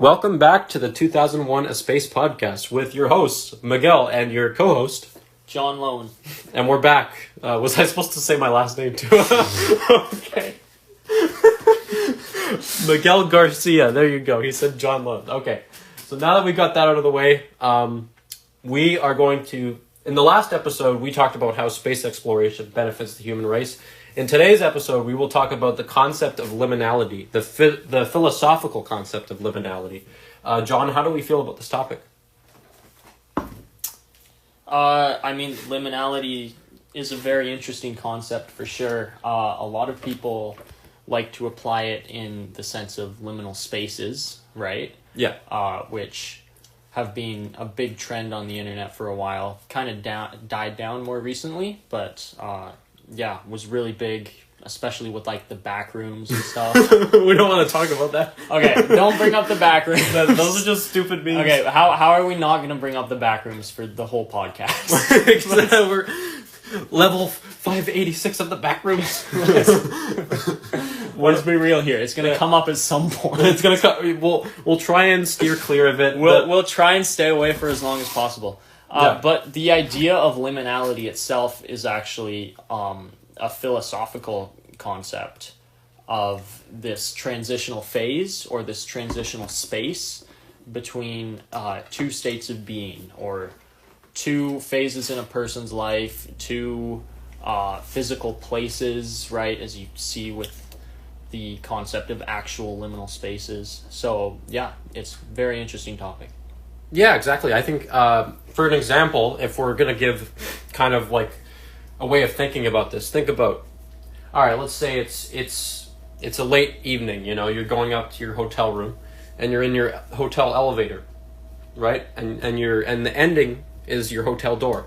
Welcome back to the 2001 A Space Podcast with your hosts, Miguel, and your co-host, John Lone. And we're back. Was I supposed to say my last name too? Okay. Miguel Garcia, there you go. He said John Lone. Okay. So now that we got that out of the way, we are going to... In the last episode, we talked about how space exploration benefits the human race. In today's episode, we will talk about the concept of liminality, the philosophical concept of liminality. John, how do we feel about this topic? Liminality is a very interesting concept for sure. A lot of people like to apply it in the sense of liminal spaces, right? Yeah. Which have been a big trend on the internet for a while. Kind of died down more recently, but... was really big, especially with like the Backrooms and stuff. We don't want to talk about that. Okay, don't bring up the Backrooms. Those are just stupid memes. Okay, how are we not going to bring up the Backrooms for the whole podcast? We're level 586 of the Backrooms. Let's be real here. It's going to come up at some point. It's going to come. We'll try and steer clear of it. We'll try and stay away for as long as possible. But the idea of liminality itself is actually a philosophical concept of this transitional phase or this transitional space between two states of being or two phases in a person's life, two physical places, right, as you see with the concept of actual liminal spaces. So, yeah, it's a very interesting topic. Yeah, exactly. I think, for an example, if we're going to give kind of like a way of thinking about this, think about, all right, let's say it's a late evening, you know, you're going up to your hotel room and you're in your hotel elevator, right? And the ending is your hotel door.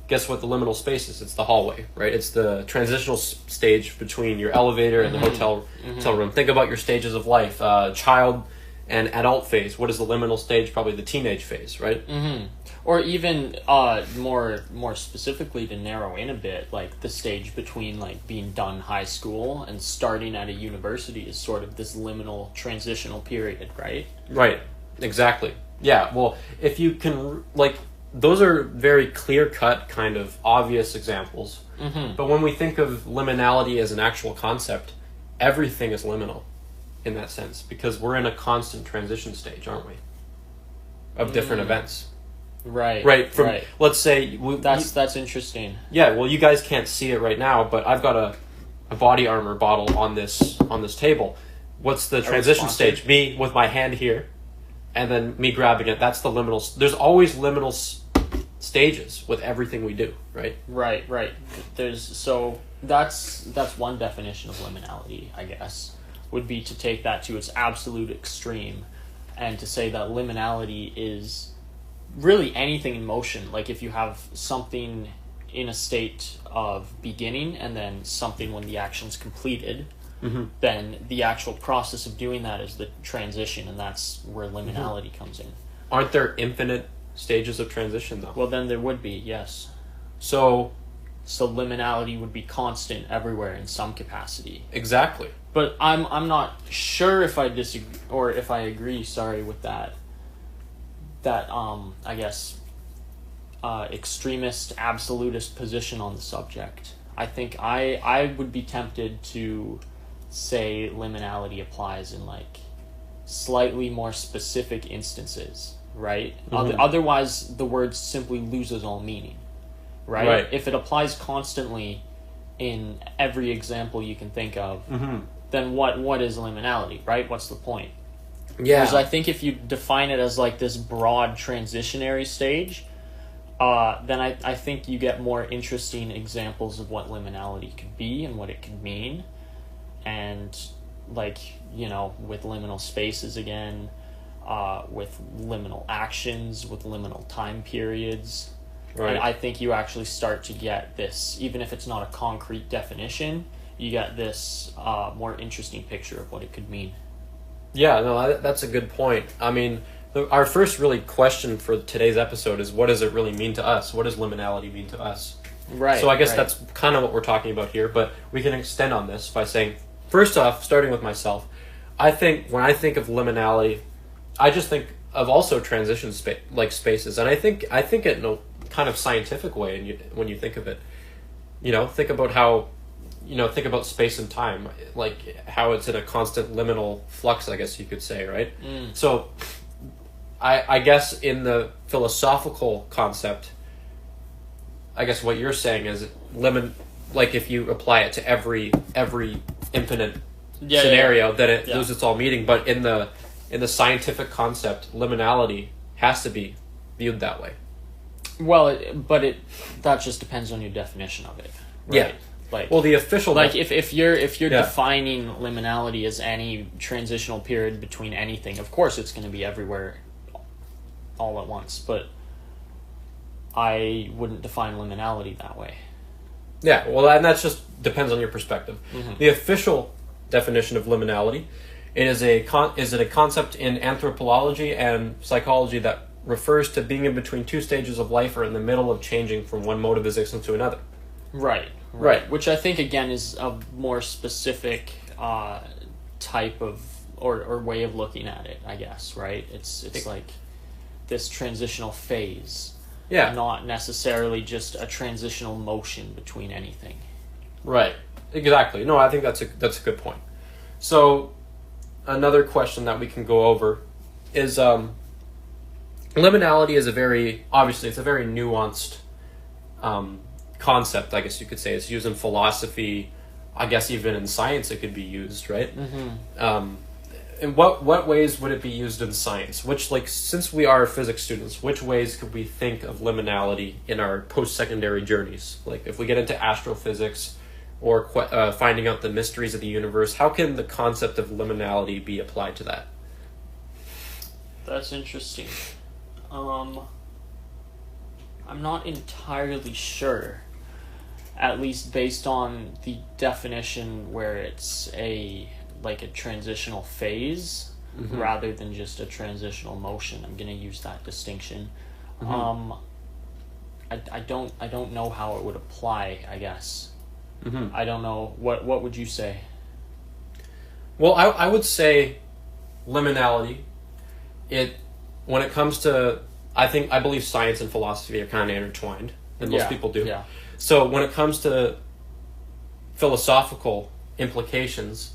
Guess what the liminal space is? It's the hallway, right? It's the transitional stage between your elevator and the hotel room. Think about your stages of life, child and adult phase. What is the liminal stage? Probably the teenage phase, right? Mm-hmm. Or even more specifically, to narrow in a bit, like the stage between like being done high school and starting at a university is sort of this liminal transitional period, right? Right. Exactly. Yeah. Well, if you can, like, those are very clear-cut, kind of obvious examples. Mm-hmm. But when we think of liminality as an actual concept, everything is liminal in that sense, because we're in a constant transition stage, aren't we? Of different events. Right. Right. Let's say... That's interesting. Yeah, well, you guys can't see it right now, but I've got a body armor bottle on this table. What's the transition stage? Me with my hand here, and then me grabbing it. That's the liminal... There's always liminal stages with everything we do, right? Right. That's one definition of liminality, I guess, would be to take that to its absolute extreme and to say that liminality is really anything in motion. Like if you have something in a state of beginning and then something when the action's completed, then the actual process of doing that is the transition, and that's where liminality comes in. Aren't there infinite stages of transition, though? Well, then there would be, yes. So liminality would be constant everywhere in some capacity. Exactly. But I'm not sure if I disagree or if I agree. Sorry, with that I guess extremist absolutist position on the subject. I think I would be tempted to say liminality applies in like slightly more specific instances, right? Mm-hmm. Otherwise, the word simply loses all meaning, right? If it applies constantly in every example you can think of. Then what is liminality, right? What's the point? Yeah. Because I think if you define it as like this broad transitionary stage, then I think you get more interesting examples of what liminality could be and what it could mean. And like, you know, with liminal spaces again, with liminal actions, with liminal time periods. Right. And I think you actually start to get this, even if it's not a concrete definition, you get this more interesting picture of what it could mean. Yeah, no, that's a good point. I mean, our first really question for today's episode is, what does it really mean to us? What does liminality mean to us? Right. So I guess that's kind of what we're talking about here, but we can extend on this by saying, first off, starting with myself, I think when I think of liminality, I just think of also transition spaces, and I think it in a kind of scientific way. And when you think of it, think about how, think about space and time, like how it's in a constant liminal flux, I guess you could say, right? So, I guess in the philosophical concept, I guess what you're saying is like if you apply it to every infinite scenario, then it loses all meaning. But in the scientific concept, liminality has to be viewed that way. Well, that just depends on your definition of it. Right? Yeah. Like, well, the official if you're defining liminality as any transitional period between anything, of course it's going to be everywhere all at once. But I wouldn't define liminality that way. Yeah, well, and that just depends on your perspective. The official definition of liminality, is it a concept in anthropology and psychology that refers to being in between two stages of life or in the middle of changing from one mode of existence to another. Right. Which I think, again, is a more specific type of or way of looking at it, I guess, right? It's like this transitional phase. Yeah. Not necessarily just a transitional motion between anything. Right. Exactly. No, I think that's a good point. So, another question that we can go over is liminality is a very nuanced concept, I guess you could say. It's used in philosophy, I guess even in science it could be used, right? In what ways would it be used in science? Since we are physics students, which ways could we think of liminality in our post-secondary journeys? Like if we get into astrophysics or finding out the mysteries of the universe, how can the concept of liminality be applied to that? That's interesting. I'm not entirely sure, at least based on the definition where it's a transitional phase rather than just a transitional motion. I'm going to use that distinction. I don't know how it would apply, I guess. I don't know. What would you say? Well, I would say liminality, when it comes to, I believe science and philosophy are kind of intertwined, and most people do. Yeah. So when it comes to philosophical implications,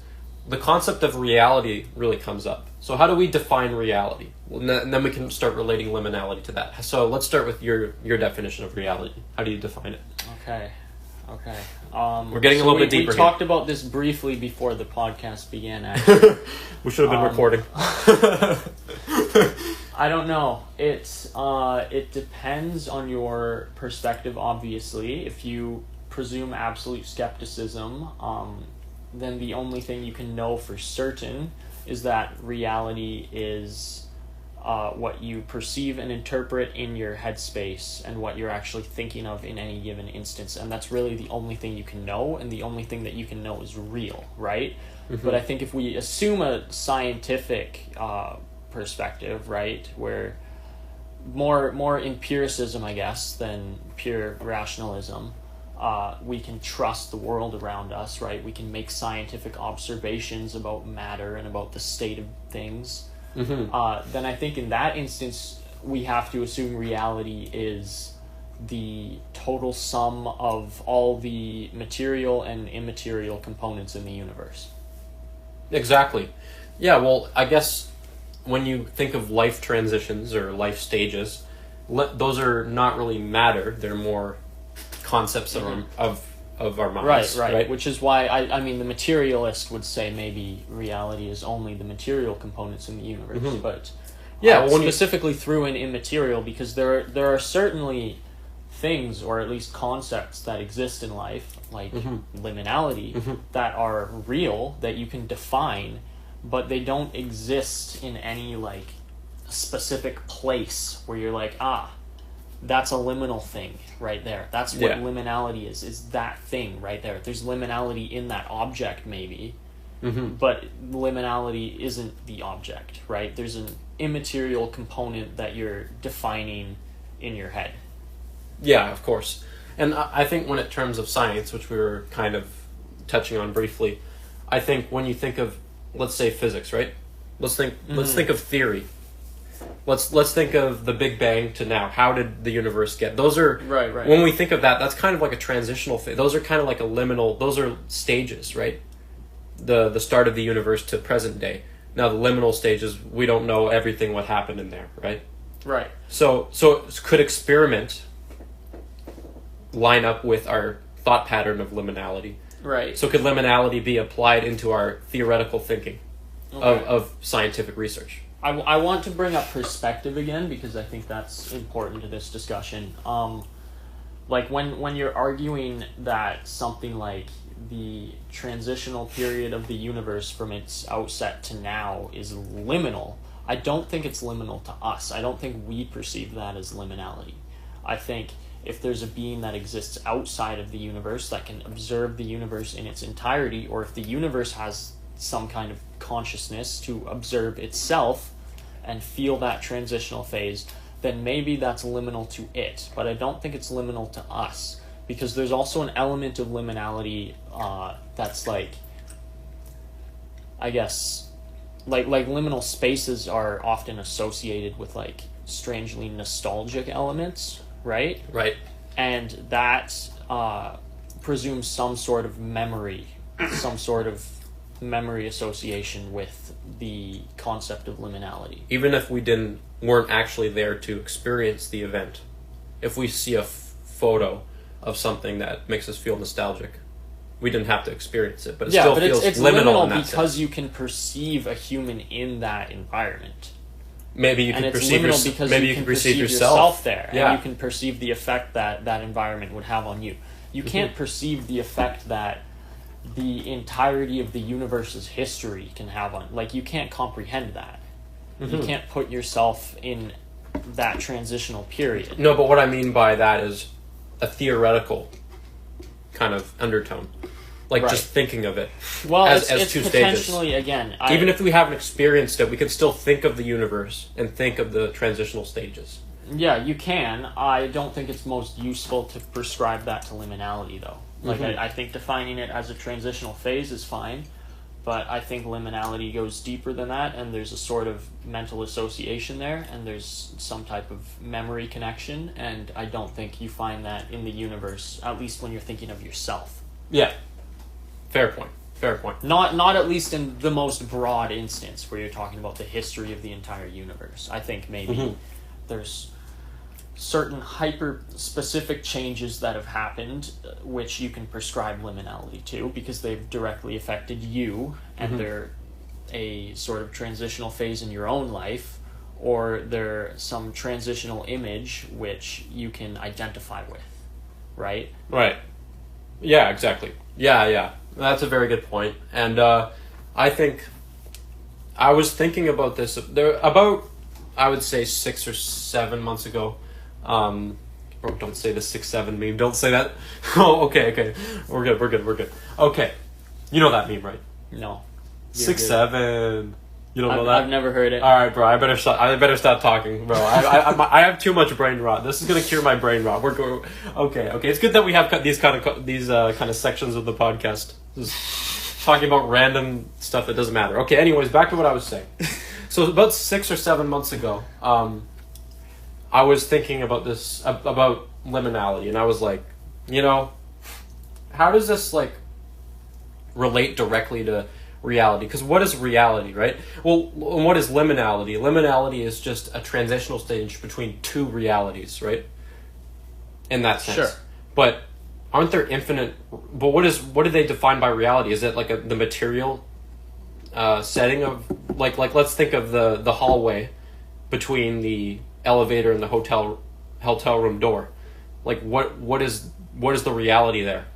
the concept of reality really comes up. So how do we define reality? Well, and then we can start relating liminality to that. So let's start with your definition of reality. How do you define it? Okay. We're getting a little bit deeper. We talked about this briefly before the podcast began, actually. We should have been recording. I don't know. It depends on your perspective, obviously. If you presume absolute skepticism, then the only thing you can know for certain is that reality is what you perceive and interpret in your headspace and what you're actually thinking of in any given instance. And that's really the only thing you can know, and the only thing that you can know is real, right? But I think if we assume a scientific perspective, right, where more empiricism, I guess, than pure rationalism, we can trust the world around us, right? We can make scientific observations about matter and about the state of things. Then I think in that instance, we have to assume reality is the total sum of all the material and immaterial components in the universe. Exactly. Yeah, well, I guess when you think of life transitions or life stages, those are not really matter. They're more concepts of our minds. Right. Which is why, I mean, the materialist would say maybe reality is only the material components in the universe. But specifically through an immaterial, because there are certainly things, or at least concepts, that exist in life, like liminality, that are real, that you can define, but they don't exist in any specific place where you're like, that's a liminal thing right there. That's what liminality is that thing right there. There's liminality in that object maybe, but liminality isn't the object, right? There's an immaterial component that you're defining in your head. Yeah, of course. And I think when in terms of science, which we were kind of touching on briefly, I think when you think of, let's say, physics, right? Let's think of theory. let's think of the Big Bang to now. How did the universe get? Those are Right. when we think of that. That's kind of like a transitional phase. Those are kind of like a liminal. Those are stages, right? The start of the universe to present day. Now the liminal stages, we don't know everything what happened in there, right? Right. So could experiment line up with our thought pattern of liminality? Right. So could liminality be applied into our theoretical thinking of scientific research? I want to bring up perspective again because I think that's important to this discussion. Like when you're arguing that something like the transitional period of the universe from its outset to now is liminal, I don't think it's liminal to us. I don't think we perceive that as liminality. I think if there's a being that exists outside of the universe that can observe the universe in its entirety, or if the universe has some kind of consciousness to observe itself and feel that transitional phase, then maybe that's liminal to it. But I don't think it's liminal to us, because there's also an element of liminality that's like, I guess, like liminal spaces are often associated with like strangely nostalgic elements, right? Right. And that presumes some sort of memory, some sort of memory association with the concept of liminality. Even if we weren't actually there to experience the event, if we see a photo of something that makes us feel nostalgic, we didn't have to experience it, but it still feels it's liminal in that because sense. you can perceive a human in that environment. Maybe you can And it's perceive liminal because maybe you can can perceive perceive yourself there, Yeah. and you can perceive the effect that that environment would have on you. You can't perceive the effect that the entirety of the universe's history can have on, like, you can't comprehend that. You can't put yourself in that transitional period. No, but what I mean by that is a theoretical kind of undertone. Like, just thinking of it Well, as it's two potentially, stages. again... Even if we haven't experienced it, we can still think of the universe and think of the transitional stages. Yeah, you can. I don't think it's most useful to prescribe that to liminality, though. Like, I think defining it as a transitional phase is fine, but I think liminality goes deeper than that, and there's a sort of mental association there, and there's some type of memory connection, and I don't think you find that in the universe, at least when you're thinking of yourself. Yeah. Fair point. Fair point. Not at least in the most broad instance where you're talking about the history of the entire universe. I think maybe there's certain hyper-specific changes that have happened which you can prescribe liminality to because they've directly affected you, and they're a sort of transitional phase in your own life, or they're some transitional image which you can identify with, right? Right. Yeah, exactly. Yeah. That's a very good point. And I think I was thinking about this about, I would say, 6 or 7 months ago. Don't say the 6-7 meme. Don't say that. Oh, okay. We're good. Okay. You know that meme, right? No. 6-7. You don't know that? I've never heard it. All right, bro. I better stop talking, bro. I have too much brain rot. This is gonna cure my brain rot. We're going. Okay. It's good that we have these kind of sections of the podcast, just talking about random stuff that doesn't matter. Okay. Anyways, back to what I was saying. So about 6 or 7 months ago, I was thinking about this about liminality, and I was like, how does this like relate directly to reality? Because what is reality, right? Well, what is liminality? Liminality is just a transitional stage between two realities, right? In that sense. Sure. But aren't there infinite... But what do they define by reality? Is it like the material setting of... Like let's think of the hallway between the elevator and the hotel room door. Like, what is the reality there?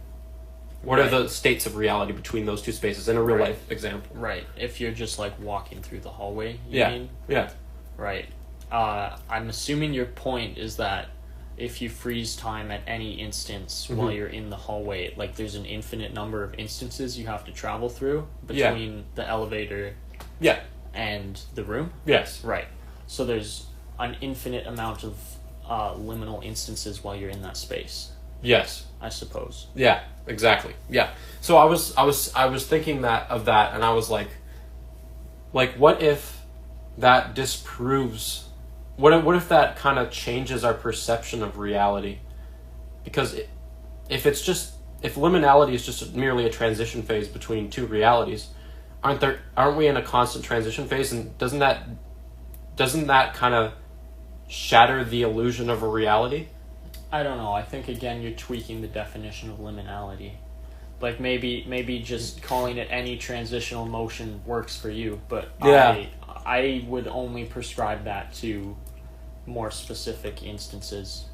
What are the states of reality between those two spaces in a real life example? Right. If you're just like walking through the hallway, you mean? Yeah. Right. I'm assuming your point is that if you freeze time at any instance while you're in the hallway, like there's an infinite number of instances you have to travel through between the elevator and the room? Yes. Right. So there's an infinite amount of liminal instances while you're in that space. Yes. I suppose. Yeah, exactly. Yeah. So I was thinking of that, and I was like, what if that disproves what if that kind of changes our perception of reality? Because if liminality is just merely a transition phase between two realities, aren't we in a constant transition phase? And doesn't that kind of shatter the illusion of a reality? I don't know. I think again you're tweaking the definition of liminality. Like maybe just calling it any transitional motion works for you, but yeah. I would only prescribe that to more specific instances.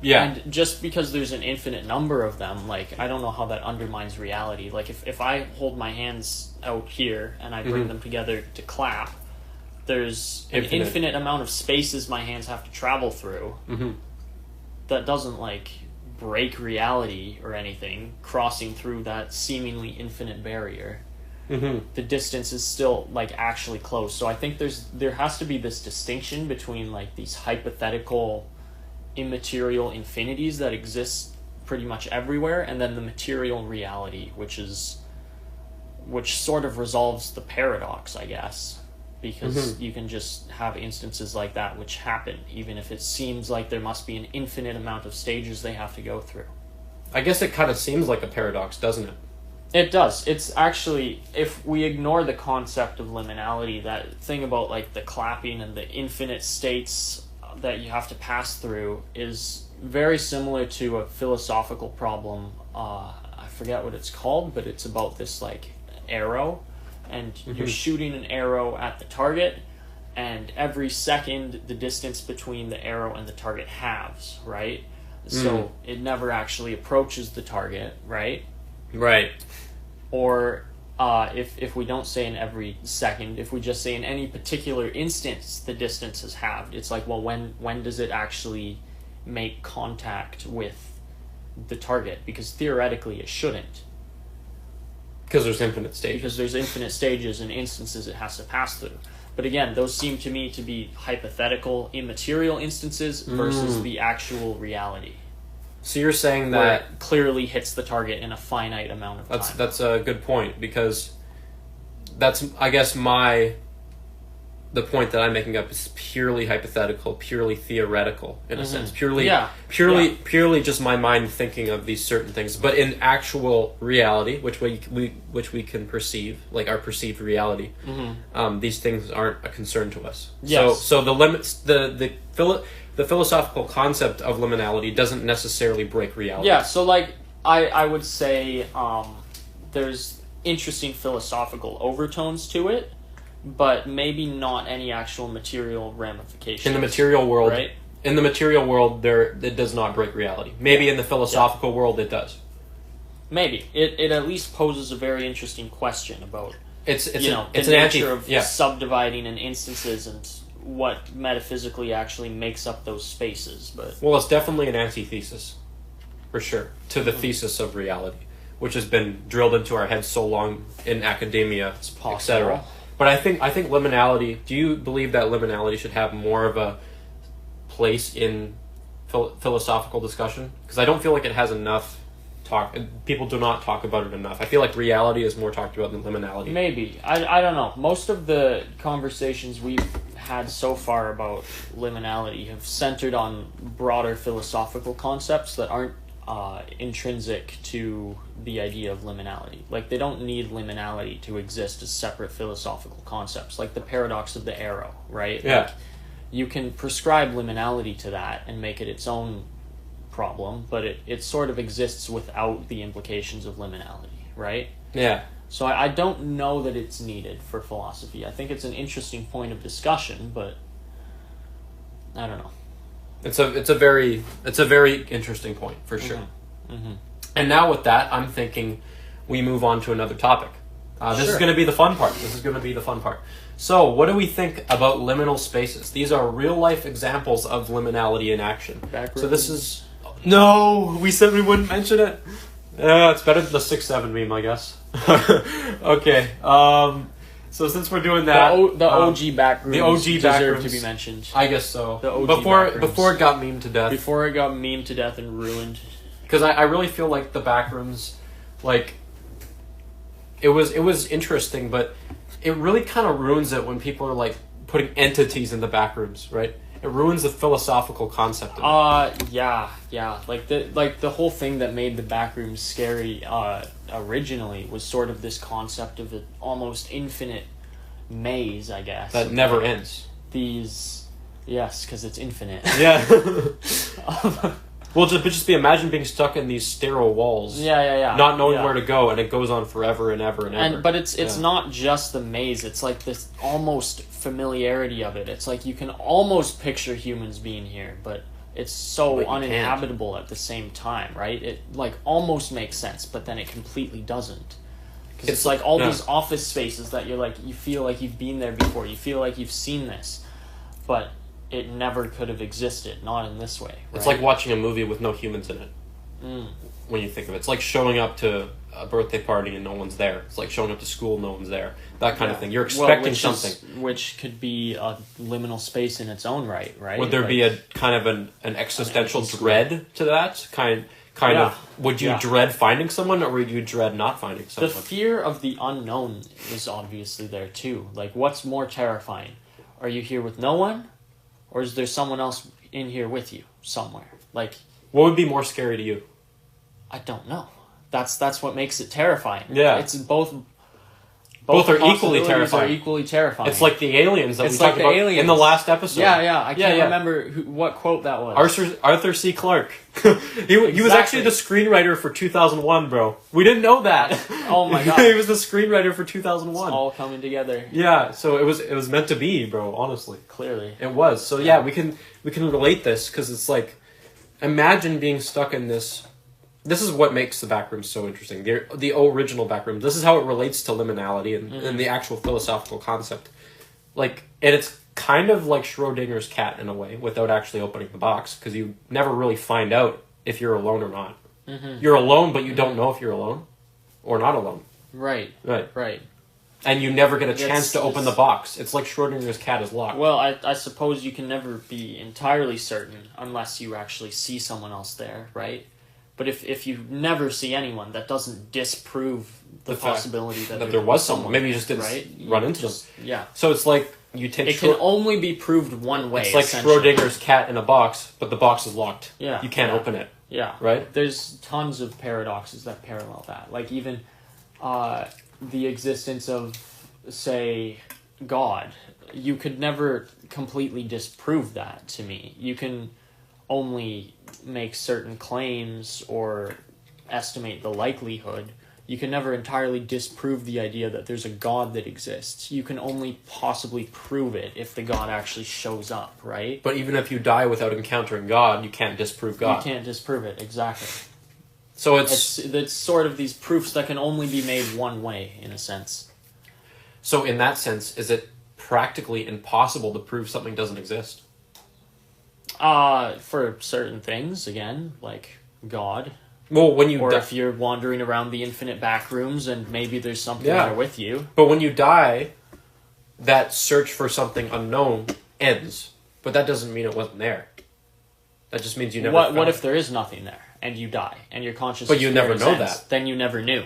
Yeah. And just because there's an infinite number of them, like, I don't know how that undermines reality. Like, if I hold my hands out here and I bring them together to clap, there's an infinite amount of spaces my hands have to travel through. That doesn't, like, break reality or anything, crossing through that seemingly infinite barrier. The distance is still, like, actually close. So I think there has to be this distinction between, like, these hypothetical immaterial infinities that exist pretty much everywhere, and then the material reality, which sort of resolves the paradox, I guess, because you can just have instances like that which happen, even if it seems like there must be an infinite amount of stages they have to go through. I guess it kind of seems like a paradox, doesn't it? It does. It's actually, if we ignore the concept of liminality, that thing about, like, the clapping and the infinite states that you have to pass through is very similar to a philosophical problem. I forget what it's called, but it's about this, like, arrow, and you're shooting an arrow at the target, and every second the distance between the arrow and the target halves, right? So it never actually approaches the target, right? Right. Or if we don't say in every second, if we just say in any particular instance the distance is halved, it's like, well, when does it actually make contact with the target? Because theoretically it shouldn't. Because there's infinite stages. Because there's infinite stages and instances it has to pass through. But again, those seem to me to be hypothetical, immaterial instances versus the actual reality. So you're saying that where it clearly hits the target in a finite amount of time. That's a good point, because that's, I guess, the point that I'm making up is purely hypothetical, purely theoretical in a sense, purely just my mind thinking of these certain things. But in actual reality, which we can perceive, like our perceived reality, these things aren't a concern to us. Yes. So the limits, the philosophical concept of liminality doesn't necessarily break reality. Yeah, so, like, I would say there's interesting philosophical overtones to it, but maybe not any actual material ramifications. In the material world, right? In the material world, it does not break reality. Maybe in the philosophical world, it does. Maybe. It at least poses a very interesting question about the nature of subdividing in instances and what metaphysically actually makes up those spaces. But well, it's definitely an antithesis, for sure, to the thesis of reality, which has been drilled into our heads so long in academia, etc. But I think liminality. Do you believe that liminality should have more of a place in philosophical discussion? Because I don't feel like it has enough talk. People do not talk about it enough. I feel like reality is more talked about than liminality. Maybe. I don't know. Most of the conversations we've had so far about liminality have centered on broader philosophical concepts that aren't intrinsic to the idea of liminality. Like, they don't need liminality to exist as separate philosophical concepts, like the paradox of the arrow, right? Yeah. Like, you can prescribe liminality to that and make it its own problem, but it sort of exists without the implications of liminality, right? Yeah. So I don't know that it's needed for philosophy. I think it's an interesting point of discussion, but I don't know. It's a very interesting point, for sure. And now with that, I'm thinking we move on to another topic. This is going to be the fun part. So, what do we think about liminal spaces? These are real-life examples of liminality in action. Backrooms. So this is... No! We said we wouldn't mention it! It's better than the 6-7 meme, I guess. Okay. So since we're doing that... The OG Backrooms deserve Backrooms to be mentioned. I guess so. The OG before it got memed to death. Before it got memed to death and ruined. Because I really feel like the Backrooms, like... It was interesting, but it really kind of ruins it when people are, like, putting entities in the Backrooms, right? It ruins the philosophical concept of it. Yeah. Like the whole thing that made the Backrooms scary originally was sort of this concept of an almost infinite maze, I guess. That never ends. Yes, because it's infinite. Yeah. Well, just imagine being stuck in these sterile walls. Yeah. Not knowing where to go, and it goes on forever and ever and ever. But it's not just the maze. It's like this almost familiarity of it. It's like you can almost picture humans being here, but it's so uninhabitable at the same time, right? It like almost makes sense, but then it completely doesn't. Because it's like all these office spaces that you're like, you feel like you've been there before. You feel like you've seen this, but it never could have existed, not in this way. Right? It's like watching a movie with no humans in it. When you think of it, it's like showing up to a birthday party and no one's there. It's like showing up to school, no one's there. That kind of thing. You're expecting something, which could be a liminal space in its own right. Would there be a kind of an existential dread to that kind of? Would you dread finding someone, or would you dread not finding someone? The fear of the unknown is obviously there too. Like, what's more terrifying? Are you here with no one? Or is there someone else in here with you somewhere? Like, what would be more scary to you? I don't know. That's what makes it terrifying. Yeah, it's both are equally terrifying. It's like the aliens that we talked about in the last episode. Yeah. I can't remember what quote that was. Arthur C. Clarke. he was actually the screenwriter for 2001, bro. We didn't know that. Oh my god. He was the screenwriter for 2001. It's all coming together. Yeah, so it was meant to be, bro. Honestly, clearly it was. So yeah, we can relate this because it's like, imagine being stuck in this. This is what makes the Backrooms so interesting. The original Backrooms. This is how it relates to liminality and the actual philosophical concept. Like, and it's kind of like Schrodinger's cat in a way, without actually opening the box, because you never really find out if you're alone or not. You're alone, but you don't know if you're alone or not alone. Right. And you never get a chance to open the box. It's like Schrodinger's cat is locked. Well, I suppose you can never be entirely certain unless you actually see someone else there, right? But if you never see anyone, that doesn't disprove the possibility that there was someone. Maybe you just didn't run into them. Yeah. So it's like you take. It can only be proved one way. It's like Schrodinger's cat in a box, but the box is locked. Yeah. You can't open it. Yeah. Right? There's tons of paradoxes that parallel that. Like even the existence of, say, God. You could never completely disprove that to me. You can only make certain claims or estimate the likelihood. You can never entirely disprove the idea that there's a God that exists. You can only possibly prove it if the God actually shows up, right? But even if you die without encountering God, you can't disprove God. You can't disprove it, exactly. So it's sort of these proofs that can only be made one way, in a sense. So in that sense, is it practically impossible to prove something doesn't exist? For certain things, again, like God. Well, when you if you're wandering around the infinite Backrooms and maybe there's something there with you. But when you die, that search for something unknown ends. But that doesn't mean it wasn't there. That just means you never found What if there is nothing there and you die and your consciousness But you never know ends, that. Then you never knew.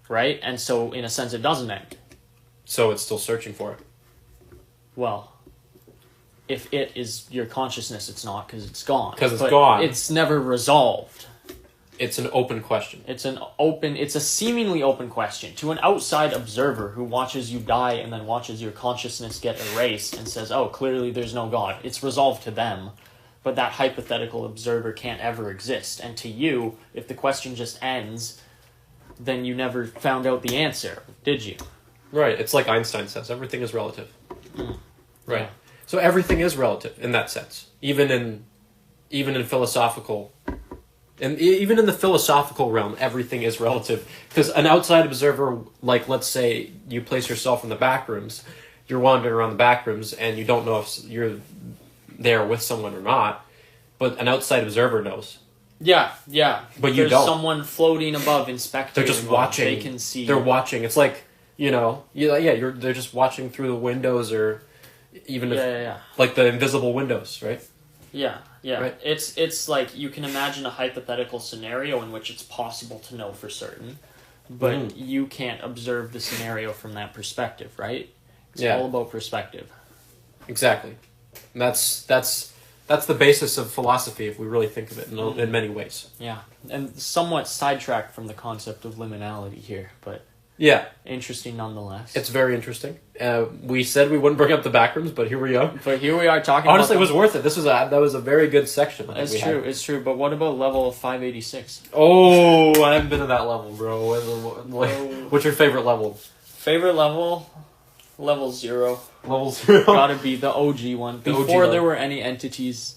Right? And so in a sense it doesn't end. So it's still searching for it. Well, if it is your consciousness, it's not, because it's gone. Because it's gone. It's never resolved. It's an open question. It's a seemingly open question. To an outside observer who watches you die and then watches your consciousness get erased and says, oh, clearly there's no God. It's resolved to them. But that hypothetical observer can't ever exist. And to you, if the question just ends, then you never found out the answer, did you? Right. It's like Einstein says, everything is relative. Right. Yeah. So everything is relative in that sense. Even in philosophical, and even in the philosophical realm, everything is relative. Because an outside observer, like let's say you place yourself in the Backrooms, you're wandering around the Backrooms and you don't know if you're there with someone or not, but an outside observer knows. Yeah. But you There's don't. someone floating above, inspecting. They're just watching. They can see. They're watching. It's like, they're just watching through the windows, or even like the invisible windows, right? Yeah. Right. It's like you can imagine a hypothetical scenario in which it's possible to know for certain, but you can't observe the scenario from that perspective, right? It's all about perspective. Exactly. And that's the basis of philosophy if we really think of it in many ways. Yeah, and somewhat sidetracked from the concept of liminality here, but yeah, interesting nonetheless. It's very interesting. We said we wouldn't bring up the Backrooms, but here we are. But here we are talking. Honestly, it was worth it. That was a very good section. It's true. It's true. But what about level 586? Oh, I haven't been to that level, bro. What's your favorite level? Favorite level? Level 0. Level 0. Gotta be the OG one. Before OG there were any entities.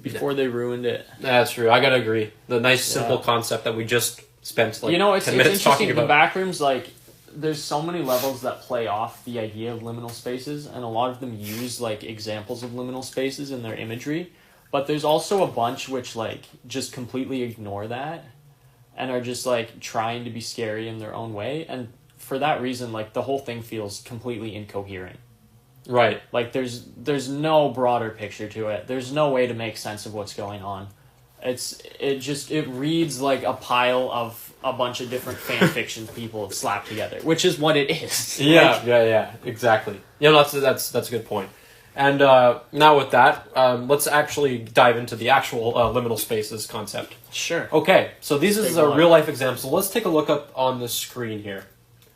Before they ruined it. That's true. I gotta agree. The nice simple concept that we just spent like it's 10 minutes interesting. talking about. The Backrooms, like, there's so many levels that play off the idea of liminal spaces, and a lot of them use like examples of liminal spaces in their imagery. But there's also a bunch which like just completely ignore that and are just like trying to be scary in their own way, and for that reason, like the whole thing feels completely incoherent. Right. Like there's no broader picture to it. There's no way to make sense of what's going on. It reads like a pile of a bunch of different fan fictions people have slapped together, which is what it is. Yeah, exactly. Yeah, that's a good point. And now with that, let's actually dive into the actual liminal spaces concept. Sure. Okay, so this is a real life example. So let's take a look up on the screen here.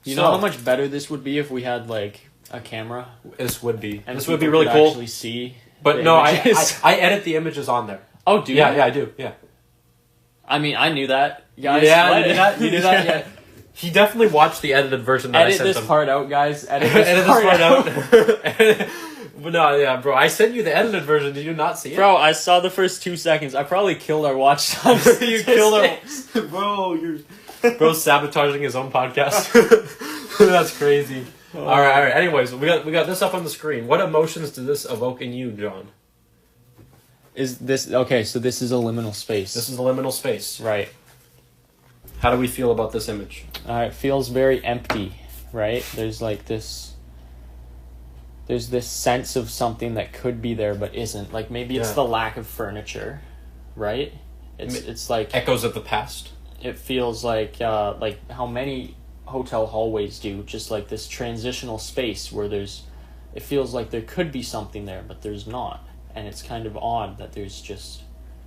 You know how much better this would be if we had like a camera? This would be really cool. Actually see. But no, I edit the images on there. Oh, do you? Yeah, I do. Yeah. I mean, I knew that, guys. Yeah, you knew that. Yeah. He definitely watched the edited version that I sent him. Edit this part out, guys. Edit this part out. But no, yeah, bro. I sent you the edited version. Did you not see it? Bro, I saw the first 2 seconds. I probably killed our watch time. You killed our... Bro, sabotaging his own podcast. That's crazy. All right. Anyways, we got this up on the screen. What emotions did this evoke in you, John? Is this okay? So this is a liminal space. This is a liminal space, right? How do we feel about this image? It feels very empty, right? There's like this. There's this sense of something that could be there but isn't. Like maybe it's the lack of furniture, right? It's like echoes of the past. It feels like how many hotel hallways do, just like this transitional space where it feels like there could be something there but there's not. And it's kind of odd that there's just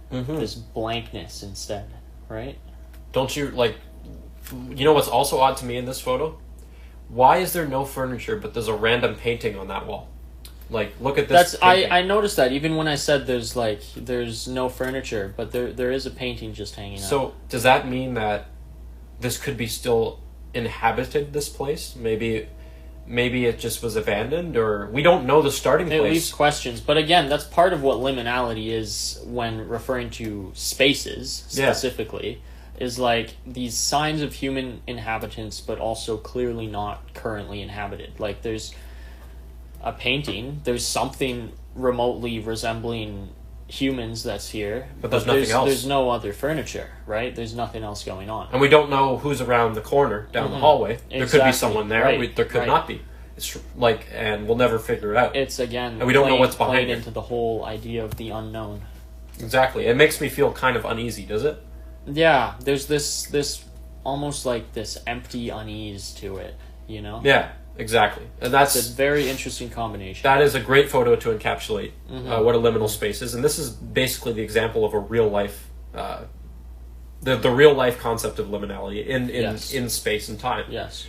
this blankness instead, right? Don't you, like... You know what's also odd to me in this photo? Why is there no furniture, but there's a random painting on that wall? Like, look at this painting. I noticed that, even when I said there's no furniture, but there is a painting just hanging out. So, does that mean that this could be still inhabited, this place? Maybe it just was abandoned, or we don't know the starting place. It leaves questions, but again, that's part of what liminality is when referring to spaces specifically, is like these signs of human inhabitants, but also clearly not currently inhabited. Like there's a painting, there's something remotely resembling humans that's here, but there's nothing else. There's no other furniture, right? There's nothing else going on, and we don't know who's around the corner down the hallway. There could be someone there. Right. There could not be. It's like, and we'll never figure it out. It's again, and we don't know what's behind playing it. Into the whole idea of the unknown. Exactly, it makes me feel kind of uneasy. Does it? Yeah, there's this almost like this empty unease to it. You know? Yeah. Exactly, and that's a very interesting combination. That is a great photo to encapsulate what a liminal space is, and this is basically the example of a real life, the real life concept of liminality in space and time. Yes.